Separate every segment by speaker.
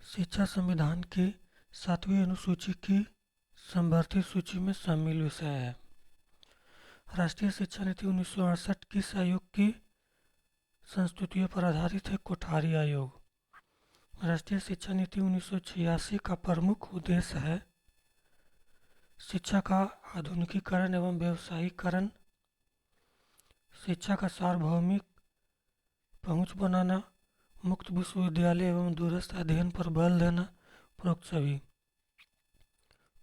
Speaker 1: शिक्षा संविधान की 7वीं अनुसूची की संवर्धित सूची में शामिल विषय है। राष्ट्रीय शिक्षा नीति 1968 किस आयोग की संस्तुतियों पर आधारित है? कोठारी आयोग। राष्ट्रीय शिक्षा नीति 1986 का प्रमुख उद्देश्य है शिक्षा का आधुनिकीकरण एवं व्यावसायीकरण, शिक्षा का सार्वभौमिक पहुंच बनाना, मुक्त विश्वविद्यालय एवं दूरस्थ अध्ययन पर बल देना, उपरोक्त सभी।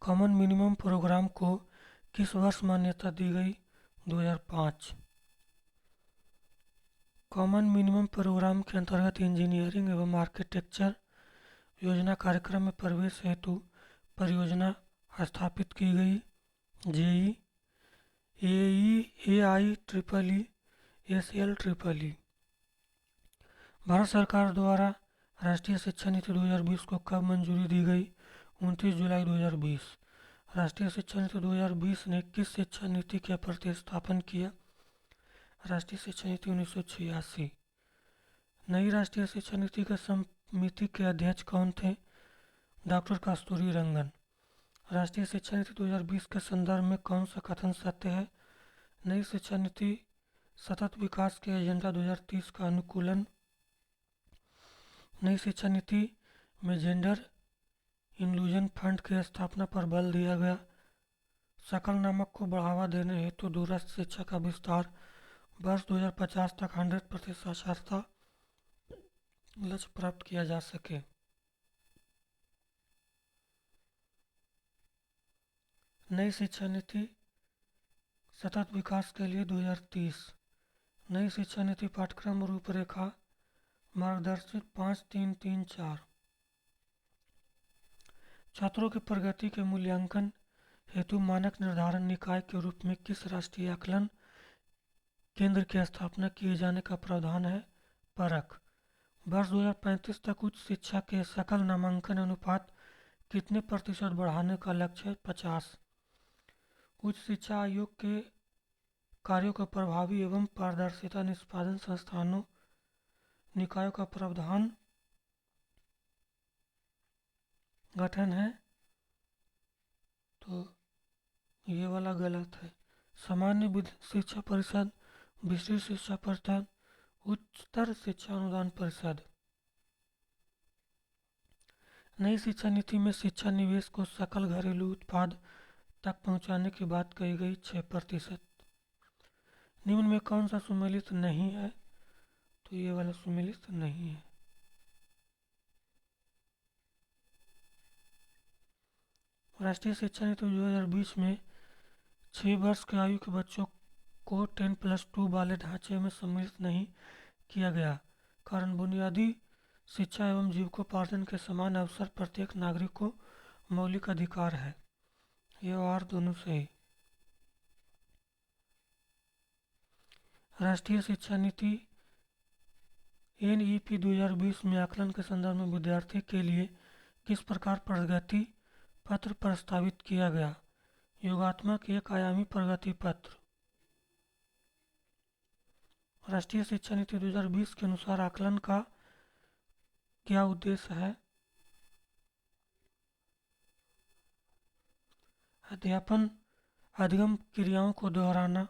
Speaker 1: कॉमन मिनिमम प्रोग्राम को किस वर्ष मान्यता दी गई? 2005। कॉमन मिनिमम प्रोग्राम के अंतर्गत इंजीनियरिंग एवं आर्किटेक्चर योजना कार्यक्रम में प्रवेश हेतु परियोजना स्थापित की गई। JEE, AIEEE, SLEEE। भारत सरकार द्वारा राष्ट्रीय शिक्षा नीति 2020 को कब मंजूरी दी गई? 29 जुलाई 2020। राष्ट्रीय शिक्षा नीति 2020 ने किस शिक्षा नीति का प्रतिस्थापन किया? राष्ट्रीय शिक्षा नीति 1986। नई राष्ट्रीय शिक्षा नीति के समिति के अध्यक्ष कौन थे? डॉक्टर कस्तूरी रंगन। राष्ट्रीय शिक्षा नीति 2020 के संदर्भ में कौन सा कथन सत्य है? नई शिक्षा नीति सतत विकास के एजेंडा 2030 का अनुकूलन। नई शिक्षा नीति में जेंडर इंक्लूजन फंड की स्थापना पर बल दिया गया। सकल नामक को बढ़ावा देने हेतु दूरस्थ शिक्षा का विस्तार, वर्ष 2050 तक 100% साक्षरता लक्ष्य प्राप्त किया जा सके। नई शिक्षा नीति सतत विकास के लिए 2030। नई शिक्षा नीति पाठ्यक्रम रूपरेखा मार्गदर्शक 5334। छात्रों की प्रगति के मूल्यांकन हेतु मानक निर्धारण निकाय के रूप में किस राष्ट्रीय आकलन केंद्र की स्थापना किए जाने का प्रावधान है? परख। वर्ष 2035 तक उच्च शिक्षा के सकल नामांकन अनुपात कितने प्रतिशत बढ़ाने का लक्ष्य है? 50। उच्च शिक्षा आयोग के कार्यों को प्रभावी एवं पारदर्शिता निष्पादन संस्थानों निकायों का प्रावधान गठन है, तो ये वाला गलत है। सामान्य शिक्षा परिषद, विस्तृत शिक्षा परिषद, उच्चतर शिक्षा अनुदान परिषद। नई शिक्षा नीति में शिक्षा निवेश को सकल घरेलू उत्पाद तक पहुंचाने की बात कही गई 6%। निम्न में कौन सा सुमेलित नहीं है? तो ये वाला सुमेलित नहीं है। राष्ट्रीय शिक्षा नीति 2020 में 6 वर्ष की आयु के बच्चों को 10+2 वाले ढांचे में सम्मिलित नहीं किया गया। कारण बुनियादी शिक्षा एवं जीविकोपार्जन के समान अवसर प्रत्येक नागरिक को मौलिक अधिकार है। ये और दोनों सही। राष्ट्रीय शिक्षा नीति NEP 2020 में आकलन के संदर्भ में विद्यार्थी के लिए किस प्रकार प्रगति पत्र प्रस्तावित किया गया? योगात्मक एक आयामी प्रगति पत्र। राष्ट्रीय शिक्षा नीति 2020 के अनुसार आकलन का क्या उद्देश्य है? अध्यापन अधिगम क्रियाओं को दोहराना,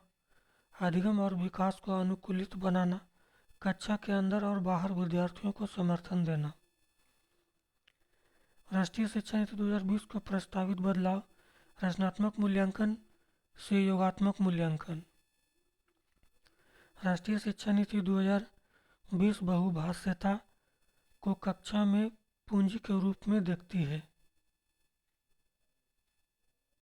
Speaker 1: अधिगम और विकास को अनुकूलित बनाना, कक्षा के अंदर और बाहर विद्यार्थियों को समर्थन देना। राष्ट्रीय शिक्षा नीति 2020 को प्रस्तावित बदलाव, रचनात्मक मूल्यांकन से योगात्मक मूल्यांकन। राष्ट्रीय शिक्षा नीति 2020 बहुभाषिता को कक्षा में पूंजी के रूप में देखती है।